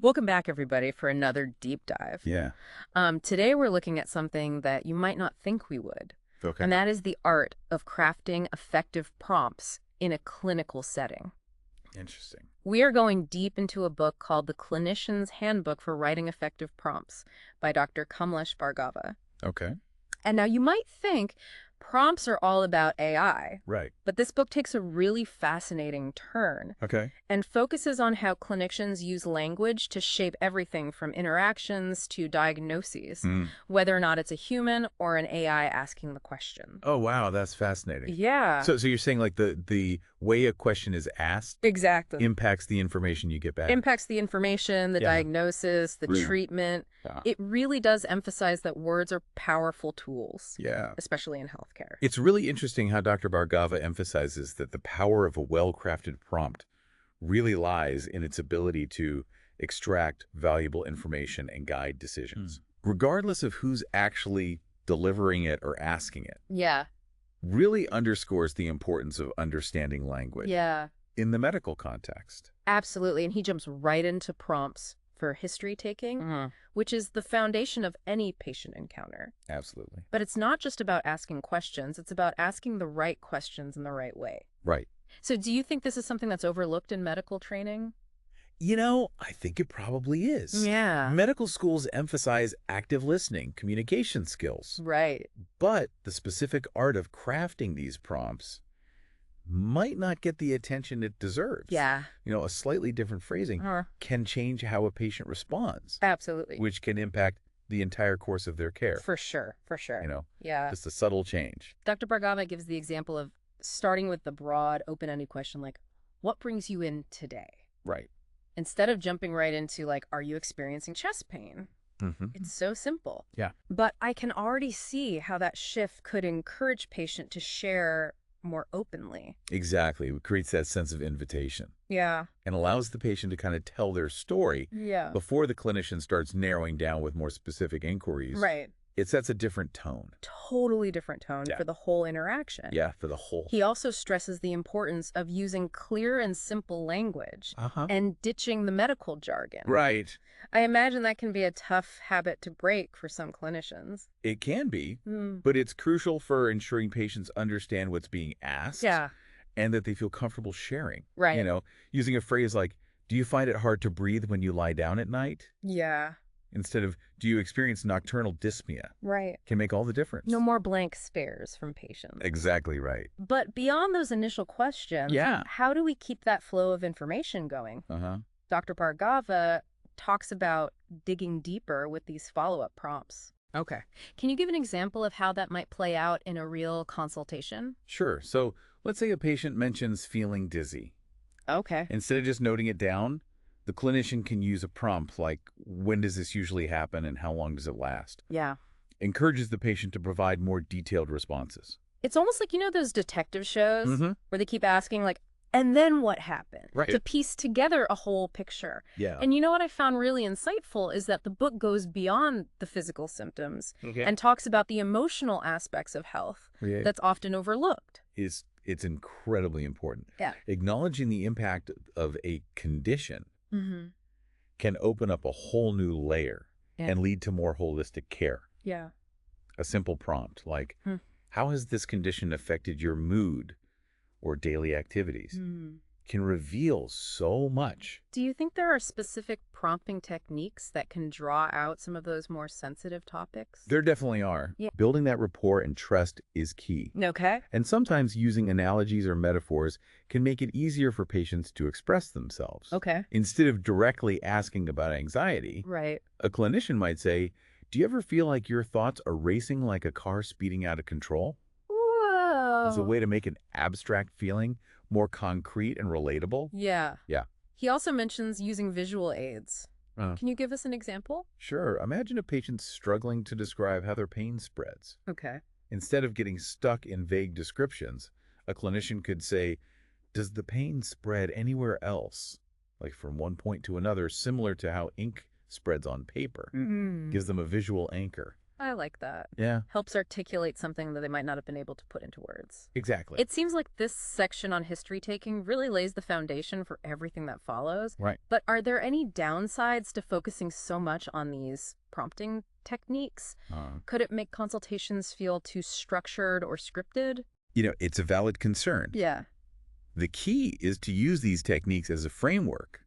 Welcome back, everybody, for another deep dive. Yeah. Today, we're looking at something that you might not think we would, Okay. and that is the art of crafting effective prompts in a clinical setting. Interesting. We are going deep into a book called The Clinician's Handbook for Writing Effective Prompts by Dr. Kamlesh Bhargava. Okay. And now you might think prompts are all about AI, Right. but this book takes a really fascinating turn Okay. and focuses on how clinicians use language to shape everything from interactions to diagnoses, Mm. whether or not it's a human or an AI asking the question. Oh, wow. That's fascinating. Yeah, So you're saying like the way a question is asked exactly. impacts the information you get back? Impacts the information, the Yeah. diagnosis, the Yeah. treatment. Yeah. It really does emphasize that words are powerful tools, Yeah. especially in healthcare. It's really interesting how Dr. Bhargava emphasizes that the power of a well-crafted prompt really lies in its ability to extract valuable information and guide decisions, regardless of who's actually delivering it or asking it. Yeah, Really underscores the importance of understanding language yeah, in the medical context. absolutely. And he jumps right into prompts for history taking, which is the foundation of any patient encounter. Absolutely. But it's not just about asking questions, it's about asking the right questions in the right way. Right. So do you think this is something that's overlooked in medical training? I think it probably is. Yeah. Medical schools emphasize active listening, communication skills, Right. but the specific art of crafting these prompts might not get the attention it deserves. Yeah. A slightly different phrasing can change how a patient responds, Absolutely. which can impact the entire course of their care. For sure. For sure. Yeah. Just a subtle change. Dr. Bhargava gives the example of starting with the broad, open-ended question like, what brings you in today? Right. Instead of jumping right into like, are you experiencing chest pain? It's so simple. Yeah. But I can already see how that shift could encourage patient to share more openly. Exactly. It creates that sense of invitation Yeah. and allows the patient to kind of tell their story Yeah. before the clinician starts narrowing down with more specific inquiries. Right. It sets a different tone. Totally different tone Yeah. for the whole interaction. Yeah, for the whole. He also stresses the importance of using clear and simple language and ditching the medical jargon. Right. I imagine that can be a tough habit to break for some clinicians. It can be, but it's crucial for ensuring patients understand what's being asked Yeah. and that they feel comfortable sharing. Right. Using a phrase like, do you find it hard to breathe when you lie down at night? Yeah. Instead of, do you experience nocturnal dyspnea? Right. Can make all the difference. No more blank stares from patients. Exactly right. But beyond those initial questions, Yeah. how do we keep that flow of information going? Dr. Bhargava talks about digging deeper with these follow-up prompts. Okay. Can you give an example of how that might play out in a real consultation? Sure. So let's say a patient mentions feeling dizzy. Okay. Instead of just noting it down, the clinician can use a prompt like, when does this usually happen and how long does it last? Yeah. Encourages the patient to provide more detailed responses. It's almost like, those detective shows Mhm. where they keep asking, like, and then what happened? Right. To piece together a whole picture. Yeah. And what I found really insightful is that the book goes beyond the physical symptoms Okay. and talks about the emotional aspects of health Yeah. that's often overlooked. It's incredibly important. Yeah. Acknowledging the impact of a condition Mm-hmm. can open up a whole new layer and lead to more holistic care. Yeah. A simple prompt like, how has this condition affected your mood or daily activities? Can reveal so much. Do you think there are specific prompting techniques that can draw out some of those more sensitive topics? There definitely are. Yeah. Building that rapport and trust is key. Okay. And sometimes using analogies or metaphors can make it easier for patients to express themselves. Okay. Instead of directly asking about anxiety, Right. a clinician might say, do you ever feel like your thoughts are racing like a car speeding out of control? Whoa. As a way to make an abstract feeling more concrete and relatable. Yeah. Yeah. He also mentions using visual aids. Uh, Can you give us an example? Sure. Imagine a patient struggling to describe how their pain spreads. Okay. Instead of getting stuck in vague descriptions, a clinician could say, does the pain spread anywhere else? Like from one point to another, similar to how ink spreads on paper. Gives them a visual anchor. I like that. Yeah. Helps articulate something that they might not have been able to put into words. Exactly. It seems like this section on history taking really lays the foundation for everything that follows. Right. But are there any downsides to focusing so much on these prompting techniques? Could it make consultations feel too structured or scripted? It's a valid concern. Yeah. The key is to use these techniques as a framework,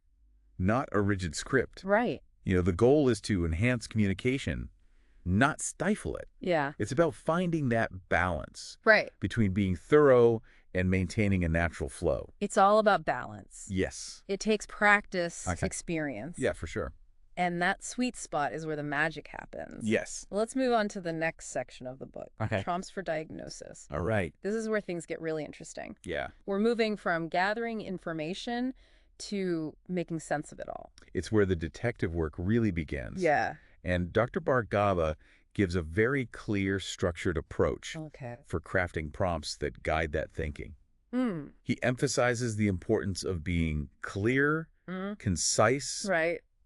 not a rigid script. Right. The goal is to enhance communication, not stifle it. Yeah. It's about finding that balance between being thorough and maintaining a natural flow. It's all about balance. Yes. It takes practice, experience. Yeah, for sure. And that sweet spot is where the magic happens. Yes. Well, let's move on to the next section of the book. Okay. Prompts for diagnosis. All right. This is where things get really interesting. Yeah. We're moving from gathering information to making sense of it all. It's where the detective work really begins. Yeah. And Dr. Bhargava gives a very clear, structured approach for crafting prompts that guide that thinking. He emphasizes the importance of being clear, concise,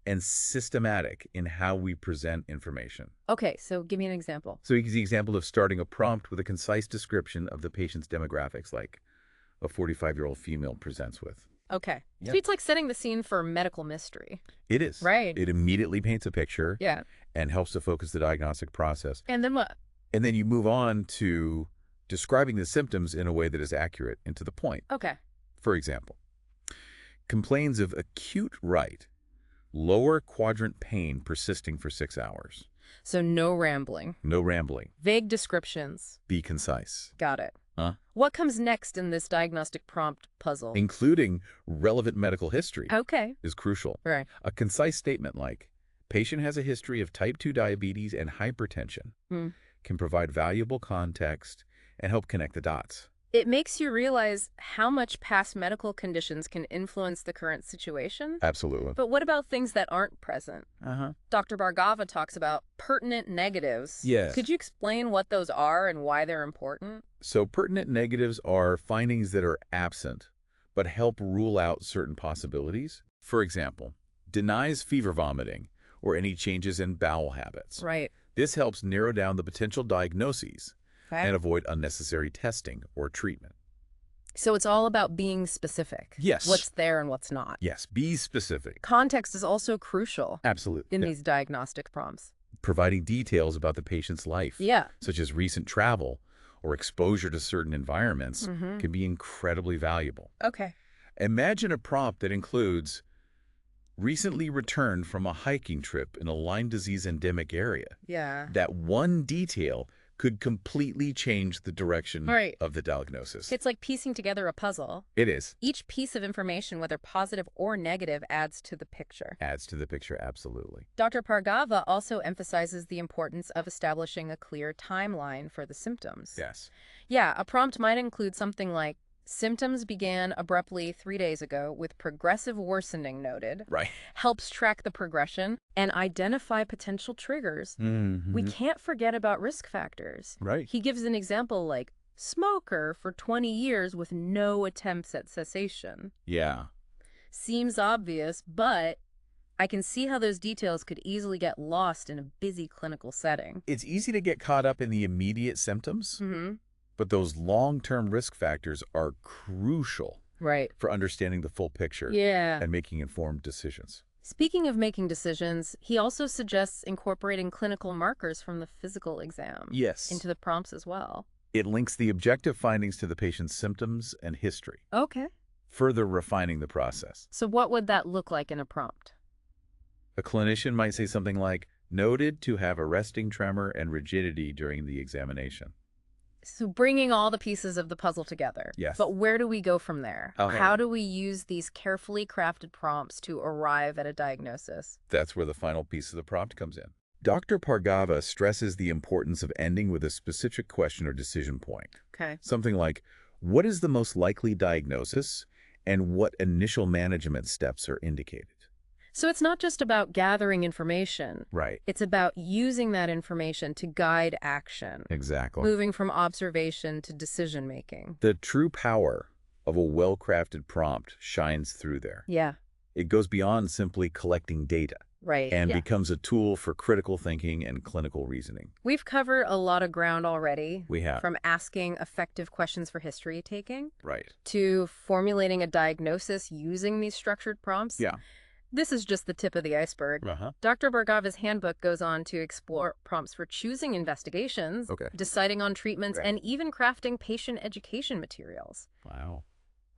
and systematic in how we present information. Okay, so give me an example. So he gives the example of starting a prompt with a concise description of the patient's demographics, like a 45-year-old female presents with. Okay. So it's like setting the scene for medical mystery. It is. Right. It immediately paints a picture and helps to focus the diagnostic process. And then what? And then you move on to describing the symptoms in a way that is accurate and to the point. Okay. For example, complains of acute lower quadrant pain persisting for 6 hours. So no rambling. No rambling. Vague descriptions. Be concise. Got it. What comes next in this diagnostic prompt puzzle? Including relevant medical history. Is crucial. Right. A concise statement like, patient has a history of type 2 diabetes and hypertension, can provide valuable context and help connect the dots. It makes you realize how much past medical conditions can influence the current situation. Absolutely. But what about things that aren't present? Dr. Bhargava talks about pertinent negatives. Yes. Could you explain what those are and why they're important? So pertinent negatives are findings that are absent, but help rule out certain possibilities. For example, denies fever vomiting or any changes in bowel habits. Right. This helps narrow down the potential diagnoses and avoid unnecessary testing or treatment. So it's all about being specific. Yes. What's there and what's not. Yes, be specific. Context is also crucial. Absolutely. In these diagnostic prompts. Providing details about the patient's life, such as recent travel or exposure to certain environments, can be incredibly valuable. Okay. Imagine a prompt that includes recently returned from a hiking trip in a Lyme disease endemic area. Yeah. That one detail could completely change the direction of the diagnosis. It's like piecing together a puzzle. It is. Each piece of information, whether positive or negative, adds to the picture. Adds to the picture, absolutely. Dr. Bhargava also emphasizes the importance of establishing a clear timeline for the symptoms. Yes. Yeah, a prompt might include something like, symptoms began abruptly 3 days ago with progressive worsening noted. Right. Helps track the progression and identify potential triggers. We can't forget about risk factors. Right. He gives an example like, smoker for 20 years with no attempts at cessation. Yeah. Seems obvious, but I can see how those details could easily get lost in a busy clinical setting. It's easy to get caught up in the immediate symptoms. But those long-term risk factors are crucial for understanding the full picture and making informed decisions. Speaking of making decisions, he also suggests incorporating clinical markers from the physical exam into the prompts as well. It links the objective findings to the patient's symptoms and history, further refining the process. So what would that look like in a prompt? A clinician might say something like, noted to have a resting tremor and rigidity during the examination. So bringing all the pieces of the puzzle together. Yes. But where do we go from there? Okay. How do we use these carefully crafted prompts to arrive at a diagnosis? That's where the final piece of the prompt comes in. Dr. Bhargava stresses the importance of ending with a specific question or decision point. Okay. Something like, what is the most likely diagnosis and what initial management steps are indicated? So it's not just about gathering information. Right. It's about using that information to guide action. Exactly. Moving from observation to decision-making. The true power of a well-crafted prompt shines through there. Yeah. It goes beyond simply collecting data. Right. and Yeah. becomes a tool for critical thinking and clinical reasoning. We've covered a lot of ground already, We have. from asking effective questions for history taking Right. to formulating a diagnosis using these structured prompts. Yeah. This is just the tip of the iceberg. Uh-huh. Dr. Bhargava's handbook goes on to explore prompts for choosing investigations, Okay. deciding on treatments, Right. and even crafting patient education materials. Wow.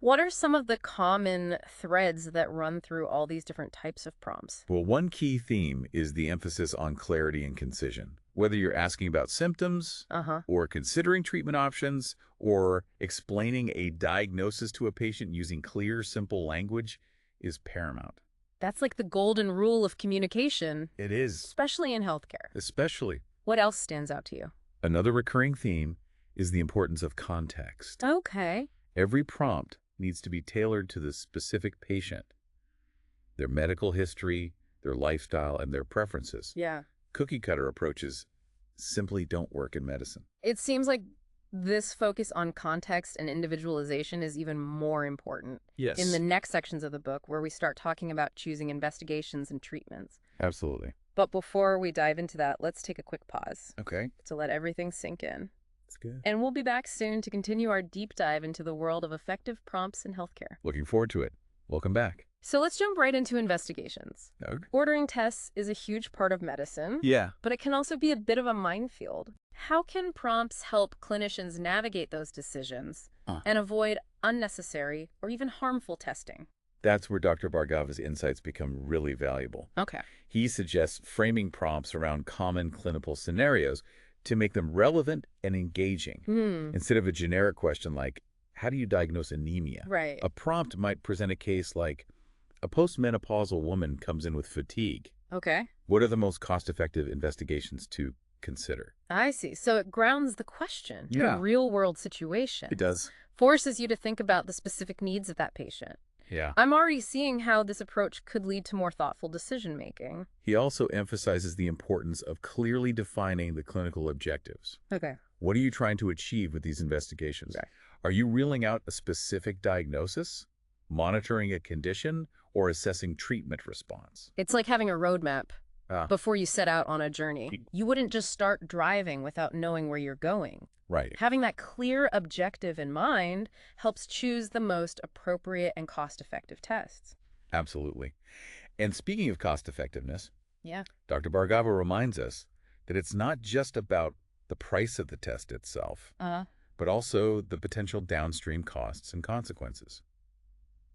What are some of the common threads that run through all these different types of prompts? Well, one key theme is the emphasis on clarity and concision. Whether you're asking about symptoms, Uh-huh. or considering treatment options, or explaining a diagnosis to a patient using clear, simple language is paramount. That's like the golden rule of communication, It is, especially in healthcare. especially. What else stands out to you? Another recurring theme is the importance of context. Okay. Every prompt needs to be tailored to the specific patient, their medical history, their lifestyle, and their preferences. Yeah. Cookie-cutter approaches simply don't work in medicine. It seems like this focus on context and individualization is even more important Yes. in the next sections of the book, where we start talking about choosing investigations and treatments. Absolutely. But before we dive into that, let's take a quick pause Okay. to let everything sink in. That's good. And we'll be back soon to continue our deep dive into the world of effective prompts in healthcare. Looking forward to it. Welcome back. So let's jump right into investigations. Okay. Ordering tests is a huge part of medicine, Yeah. but it can also be a bit of a minefield. How can prompts help clinicians navigate those decisions and avoid unnecessary or even harmful testing? That's where Dr. Bhargava's insights become really valuable. Okay. He suggests framing prompts around common clinical scenarios to make them relevant and engaging. Instead of a generic question like, how do you diagnose anemia? Right. A prompt might present a case like, a postmenopausal woman comes in with fatigue. Okay. What are the most cost-effective investigations to consider? I see. So it grounds the question in Yeah. a real-world situation. does. Forces you to think about the specific needs of that patient. Yeah. I'm already seeing how this approach could lead to more thoughtful decision-making. He also emphasizes the importance of clearly defining the clinical objectives. Okay. What are you trying to achieve with these investigations? Okay. Are you ruling out a specific diagnosis, monitoring a condition, or assessing treatment response? It's like having a roadmap Ah. before you set out on a journey. You wouldn't just start driving without knowing where you're going. Right. Having that clear objective in mind helps choose the most appropriate and cost-effective tests. Absolutely. And speaking of cost-effectiveness, Yeah. Dr. Bhargava reminds us that it's not just about the price of the test itself, but also the potential downstream costs and consequences.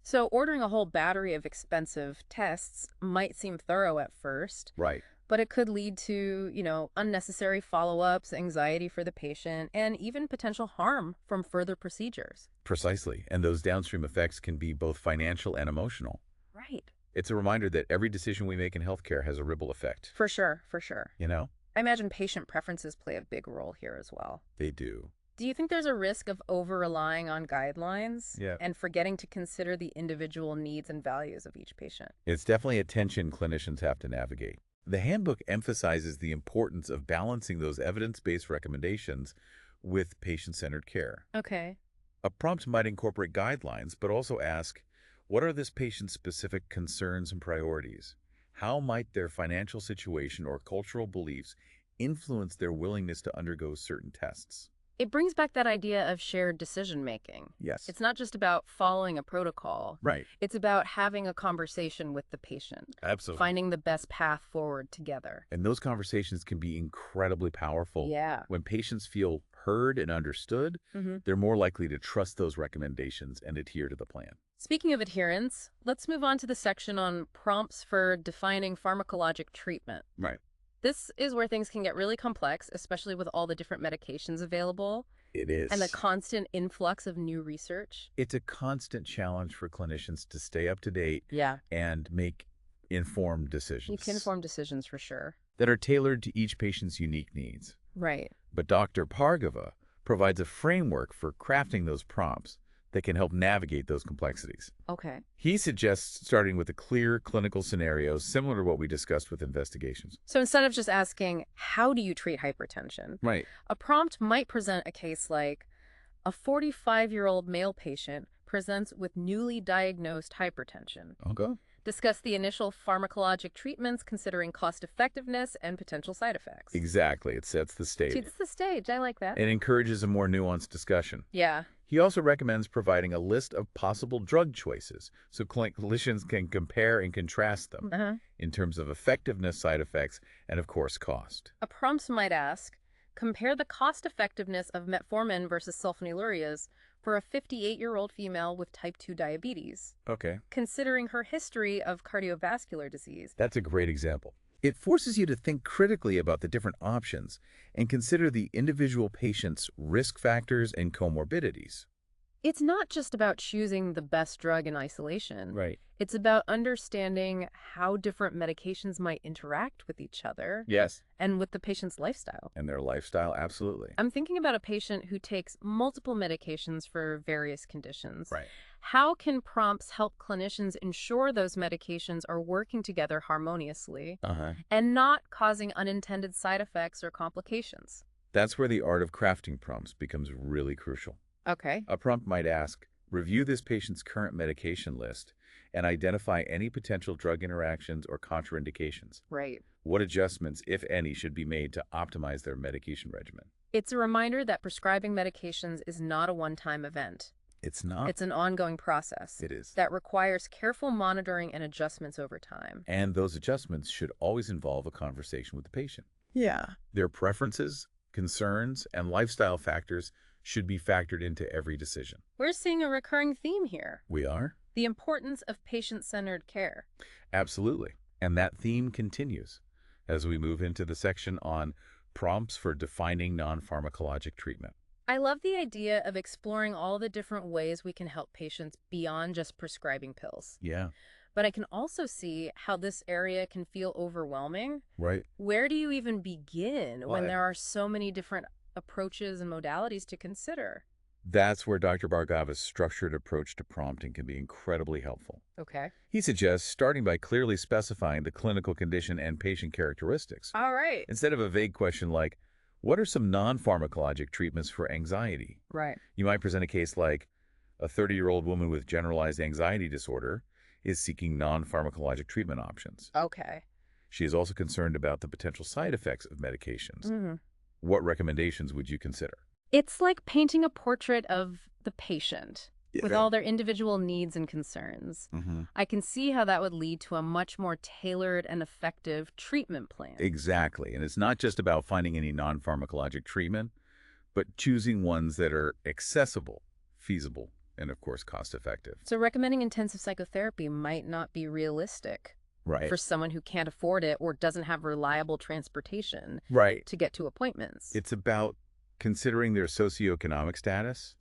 So ordering a whole battery of expensive tests might seem thorough at first, Right. but it could lead to, unnecessary follow-ups, anxiety for the patient, and even potential harm from further procedures. Precisely. And those downstream effects can be both financial and emotional. Right. It's a reminder that every decision we make in healthcare has a ripple effect. For sure, for sure. You know? I imagine patient preferences play a big role here as well. They do. Do you think there's a risk of over-relying on guidelines and forgetting to consider the individual needs and values of each patient? It's definitely a tension clinicians have to navigate. The handbook emphasizes the importance of balancing those evidence-based recommendations with patient-centered care. Okay. A prompt might incorporate guidelines, but also ask, what are this patient's specific concerns and priorities? How might their financial situation or cultural beliefs influence their willingness to undergo certain tests? It brings back that idea of shared decision-making. Yes. It's not just about following a protocol. Right. It's about having a conversation with the patient, Absolutely. finding the best path forward together. And those conversations can be incredibly powerful. Yeah. When patients feel heard and understood, they're more likely to trust those recommendations and adhere to the plan. Speaking of adherence, let's move on to the section on prompts for defining pharmacologic treatment. Right. This is where things can get really complex, especially with all the different medications available. It is. And the constant influx of new research. It's a constant challenge for clinicians to stay up to date Yeah. and make informed decisions. You can inform decisions for sure. That are tailored to each patient's unique needs. Right. But Dr. Bhargava provides a framework for crafting those prompts that can help navigate those complexities. Okay. He suggests starting with a clear clinical scenario similar to what we discussed with investigations. So instead of just asking, how do you treat hypertension? Right. A prompt might present a case like, a 45-year-old male patient presents with newly diagnosed hypertension. Okay. Discuss the initial pharmacologic treatments, considering cost-effectiveness and potential side effects. Exactly. It sets the stage. It's the stage. I like that. It encourages a more nuanced discussion. Yeah. He also recommends providing a list of possible drug choices so clinicians can compare and contrast them in terms of effectiveness, side effects, and of course, cost. A prompt might ask, compare the cost-effectiveness of metformin versus sulfonylureas for a 58-year-old female with type 2 diabetes, Okay. considering her history of cardiovascular disease. That's a great example. It forces you to think critically about the different options and consider the individual patient's risk factors and comorbidities. It's not just about choosing the best drug in isolation. Right. It's about understanding how different medications might interact with each other. Yes. And with the patient's lifestyle. And their lifestyle, absolutely. I'm thinking about a patient who takes multiple medications for various conditions. Right. How can prompts help clinicians ensure those medications are working together harmoniously and not causing unintended side effects or complications? That's where the art of crafting prompts becomes really crucial. Okay. A prompt might ask, review this patient's current medication list and identify any potential drug interactions or contraindications. Right. What adjustments, if any, should be made to optimize their medication regimen? It's a reminder that prescribing medications is not a one-time event. It's not. It's an ongoing process. It is. That requires careful monitoring and adjustments over time. And those adjustments should always involve a conversation with the patient. Yeah. Their preferences, concerns, and lifestyle factors should be factored into every decision. We're seeing a recurring theme here. We are? The importance of patient-centered care. Absolutely. And that theme continues as we move into the section on prompts for defining non-pharmacologic treatment. I love the idea of exploring all the different ways we can help patients beyond just prescribing pills. Yeah. But I can also see how this area can feel overwhelming. Right. Where do you even begin when Well, there are so many different approaches and modalities to consider? That's where Dr. Bhargava's structured approach to prompting can be incredibly helpful. Okay. He suggests starting by clearly specifying the clinical condition and patient characteristics, All right. instead of a vague question like, what are some non-pharmacologic treatments for anxiety? Right. You might present a case like, a 30-year-old woman with generalized anxiety disorder is seeking non-pharmacologic treatment options. Okay. She is also concerned about the potential side effects of medications. Mm-hmm. What recommendations would you consider? It's like painting a portrait of the patient with all their individual needs and concerns. I can see how that would lead to a much more tailored and effective treatment plan. Exactly. And it's not just about finding any non-pharmacologic treatment, but choosing ones that are accessible, feasible, and of course cost-effective. So recommending intensive psychotherapy might not be realistic Right. for someone who can't afford it or doesn't have reliable transportation Right. to get to appointments. It's about considering their socioeconomic status,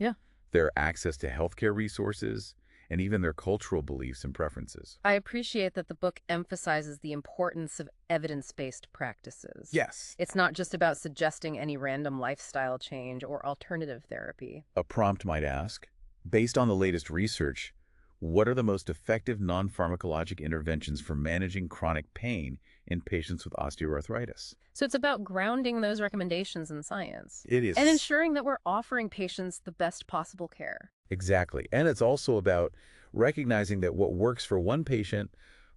their access to healthcare resources, and even their cultural beliefs and preferences. I appreciate that the book emphasizes the importance of evidence-based practices. Yes. It's not just about suggesting any random lifestyle change or alternative therapy. A prompt might ask, based on the latest research, what are the most effective non-pharmacologic interventions for managing chronic pain in patients with osteoarthritis? So it's about grounding those recommendations in science. It is. And ensuring that we're offering patients the best possible care. Exactly. And it's also about recognizing that what works for one patient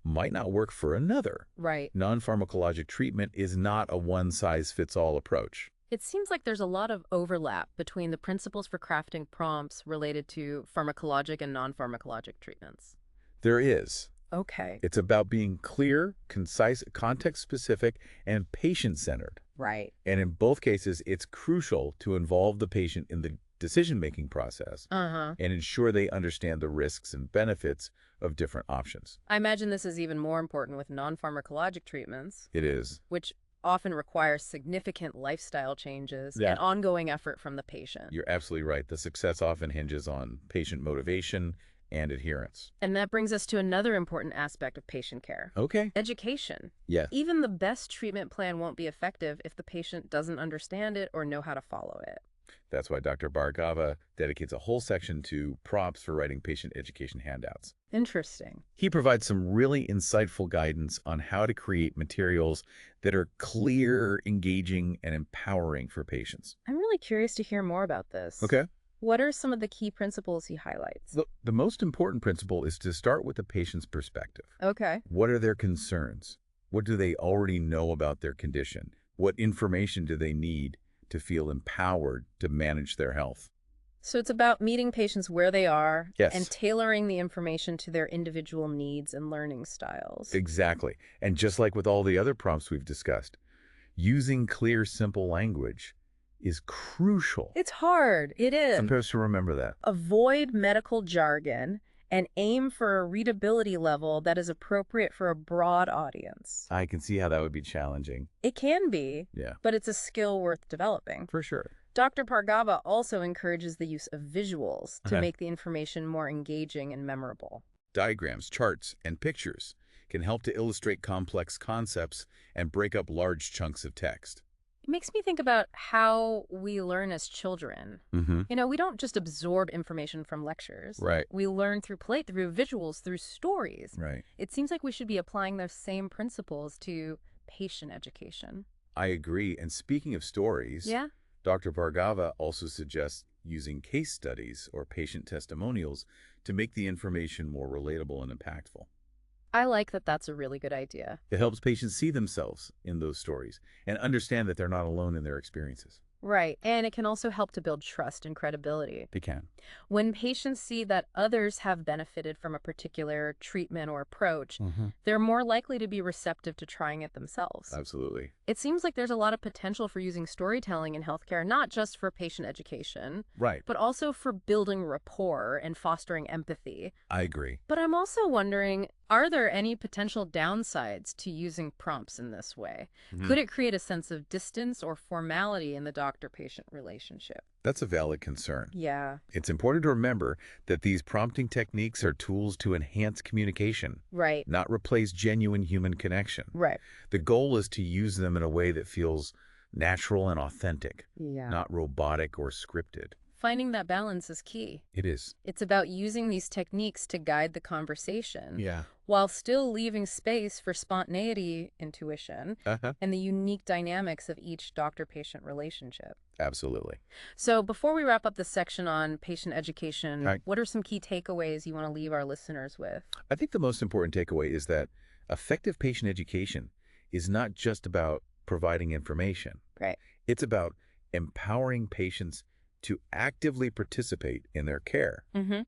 might not work for another. Right. Non-pharmacologic treatment is not a one-size-fits-all approach. It seems like there's a lot of overlap between the principles for crafting prompts related to pharmacologic and non-pharmacologic treatments. There is. Okay. It's about being clear, concise, context-specific, and patient-centered. Right. And in both cases, it's crucial to involve the patient in the decision-making process and ensure they understand the risks and benefits of different options. I imagine this is even more important with non-pharmacologic treatments. It is. Which often requires significant lifestyle changes and ongoing effort from the patient. You're absolutely right. The success often hinges on patient motivation and adherence. And that brings us to another important aspect of patient care. Okay. Education. Yes. Even the best treatment plan won't be effective if the patient doesn't understand it or know how to follow it. That's why Dr. Bhargava dedicates a whole section to prompts for writing patient education handouts. Interesting. He provides some really insightful guidance on how to create materials that are clear, engaging, and empowering for patients. I'm really curious to hear more about this. Okay. What are some of the key principles he highlights? The most important principle is to start with the patient's perspective. Okay. What are their concerns? What do they already know about their condition? What information do they need to feel empowered to manage their health? So it's about meeting patients where they are and Yes, tailoring the information to their individual needs and learning styles. exactly. And just like with all the other prompts we've discussed, using clear, simple language is crucial. It's hard. It is. Supposed to remember that. Avoid medical jargon and aim for a readability level that is appropriate for a broad audience. I can see how that would be challenging. It can be, Yeah, but it's a skill worth developing. for sure. Dr. Bhargava also encourages the use of visuals to Okay. make the information more engaging and memorable. Diagrams, charts, and pictures can help to illustrate complex concepts and break up large chunks of text. It makes me think about how we learn as children. Mm-hmm. We don't just absorb information from lectures. Right. We learn through play, through visuals, through stories. Right. It seems like we should be applying those same principles to patient education. I agree. And speaking of stories, Yeah? Dr. Bhargava also suggests using case studies or patient testimonials to make the information more relatable and impactful. I like that that's a really good idea. It helps patients see themselves in those stories and understand that they're not alone in their experiences. Right. And it can also help to build trust and credibility. They can. When patients see that others have benefited from a particular treatment or approach, they're more likely to be receptive to trying it themselves. Absolutely. It seems like there's a lot of potential for using storytelling in healthcare, not just for patient education, Right. but also for building rapport and fostering empathy. I agree. But I'm also wondering, are there any potential downsides to using prompts in this way? Could it create a sense of distance or formality in the doctor-patient relationship? That's a valid concern. Yeah, It's important to remember that these prompting techniques are tools to enhance communication, right, not replace genuine human connection. right. The goal is to use them in a way that feels natural and authentic, Yeah. not robotic or scripted. Finding that balance is key. It is. It's about using these techniques to guide the conversation Yeah. while still leaving space for spontaneity, intuition, Uh-huh. and the unique dynamics of each doctor-patient relationship. Absolutely. So before we wrap up this section on patient education, Right. what are some key takeaways you want to leave our listeners with? I think the most important takeaway is that effective patient education is not just about providing information. Right. It's about empowering patients to actively participate in their care Mm-hmm.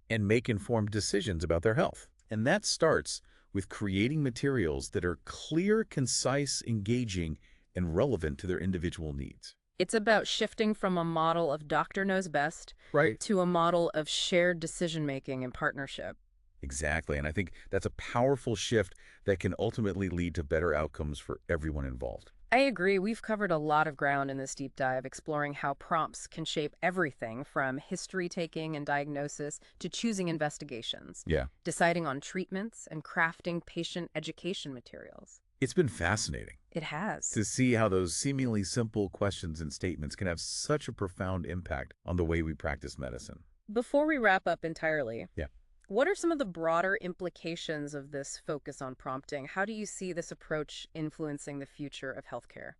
and make informed decisions about their health. And that starts with creating materials that are clear, concise, engaging, and relevant to their individual needs. It's about shifting from a model of doctor knows best Right. to a model of shared decision-making and partnership. Exactly. And I think that's a powerful shift that can ultimately lead to better outcomes for everyone involved. I agree. We've covered a lot of ground in this deep dive, exploring how prompts can shape everything from history taking and diagnosis to choosing investigations, Yeah. deciding on treatments, and crafting patient education materials. It's been fascinating It has. to see how those seemingly simple questions and statements can have such a profound impact on the way we practice medicine. Before we wrap up entirely, Yeah. what are some of the broader implications of this focus on prompting? How do you see this approach influencing the future of healthcare?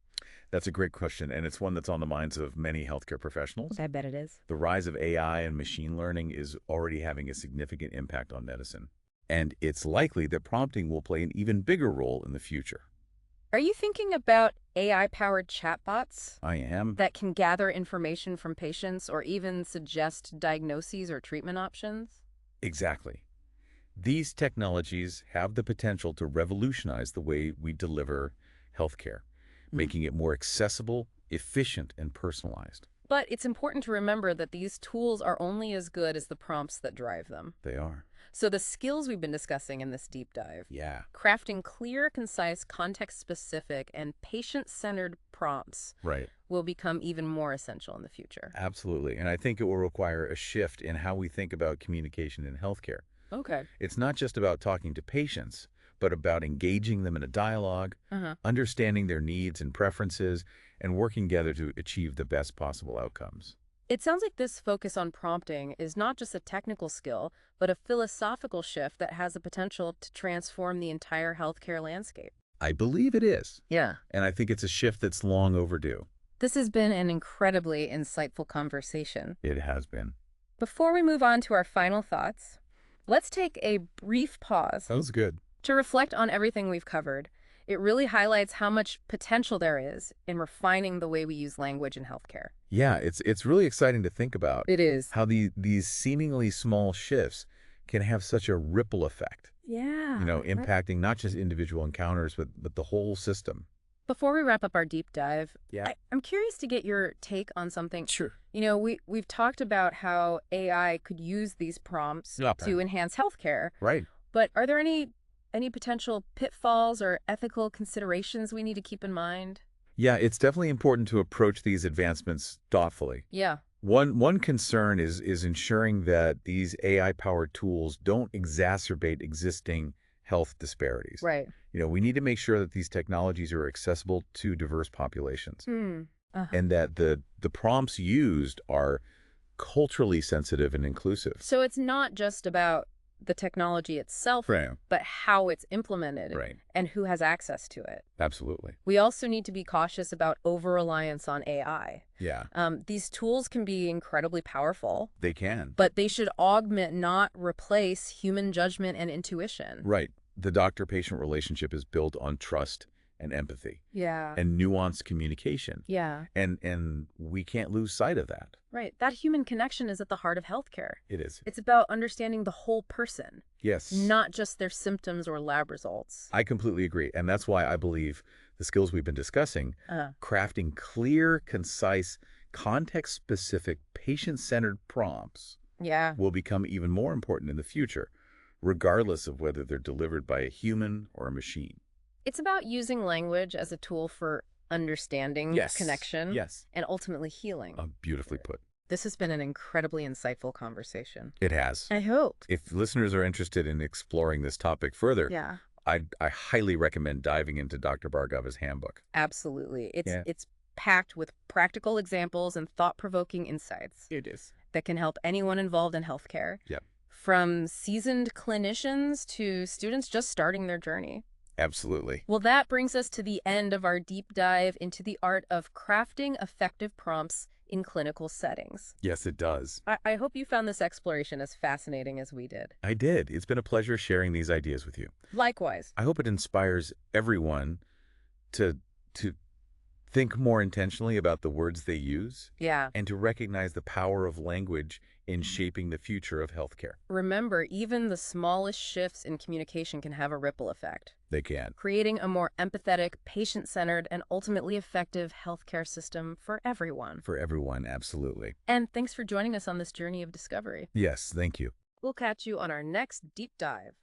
That's a great question, and it's one that's on the minds of many healthcare professionals. I bet it is. The rise of AI and machine learning is already having a significant impact on medicine, and it's likely that prompting will play an even bigger role in the future. Are you thinking about AI-powered chatbots I am. that can gather information from patients or even suggest diagnoses or treatment options? Exactly. These technologies have the potential to revolutionize the way we deliver healthcare, making it more accessible, efficient, and personalized. But it's important to remember that these tools are only as good as the prompts that drive them. They are. So the skills we've been discussing in this deep dive, Yeah. crafting clear, concise, context-specific, and patient-centered prompts Right. will become even more essential in the future. Absolutely. And I think it will require a shift in how we think about communication in healthcare. Okay. It's not just about talking to patients, but about engaging them in a dialogue, understanding their needs and preferences, and working together to achieve the best possible outcomes. It sounds like this focus on prompting is not just a technical skill, but a philosophical shift that has the potential to transform the entire healthcare landscape. I believe it is. Yeah. And I think it's a shift that's long overdue. This has been an incredibly insightful conversation. It has been. Before we move on to our final thoughts, let's take a brief pause That was good. to reflect on everything we've covered. It really highlights how much potential there is in refining the way we use language in healthcare. Yeah, it's really exciting to think about. It is. How these seemingly small shifts can have such a ripple effect. Yeah. Impacting not just individual encounters, but the whole system. Before we wrap up our deep dive, Yeah. I'm curious to get your take on something. Sure. We've talked about how AI could use these prompts to enhance healthcare. Right. But are there any potential pitfalls or ethical considerations we need to keep in mind? Yeah, it's definitely important to approach these advancements thoughtfully. Yeah. One concern is ensuring that these AI-powered tools don't exacerbate existing health disparities. Right. We need to make sure that these technologies are accessible to diverse populations and that the prompts used are culturally sensitive and inclusive. So it's not just about the technology itself, but how it's implemented and who has access to it. Absolutely. We also need to be cautious about over-reliance on AI. Yeah. These tools can be incredibly powerful. They can. But they should augment, not replace, human judgment and intuition. Right. The doctor-patient relationship is built on trust and empathy. Yeah. And nuanced communication. Yeah. And we can't lose sight of that. Right. That human connection is at the heart of healthcare. It is. It's about understanding the whole person. Yes. Not just their symptoms or lab results. I completely agree. And that's why I believe the skills we've been discussing, crafting clear, concise, context-specific, patient-centered prompts will become even more important in the future, regardless of whether they're delivered by a human or a machine. It's about using language as a tool for understanding, connection, and ultimately healing. Beautifully put. This has been an incredibly insightful conversation. It has. I hope. If listeners are interested in exploring this topic further, I highly recommend diving into Dr. Bhargava's Handbook. Absolutely. It's packed with practical examples and thought-provoking insights. It is. That can help anyone involved in healthcare. Yep. From seasoned clinicians to students just starting their journey. Absolutely. Well, that brings us to the end of our deep dive into the art of crafting effective prompts in clinical settings. Yes, it does. I hope you found this exploration as fascinating as we did. I did. It's been a pleasure sharing these ideas with you. Likewise. I hope it inspires everyone to think more intentionally about the words they use. Yeah. And to recognize the power of language in shaping the future of healthcare. Remember, even the smallest shifts in communication can have a ripple effect. They can. Creating a more empathetic, patient-centered, and ultimately effective healthcare system for everyone. For everyone, absolutely. And thanks for joining us on this journey of discovery. Yes, thank you. We'll catch you on our next deep dive.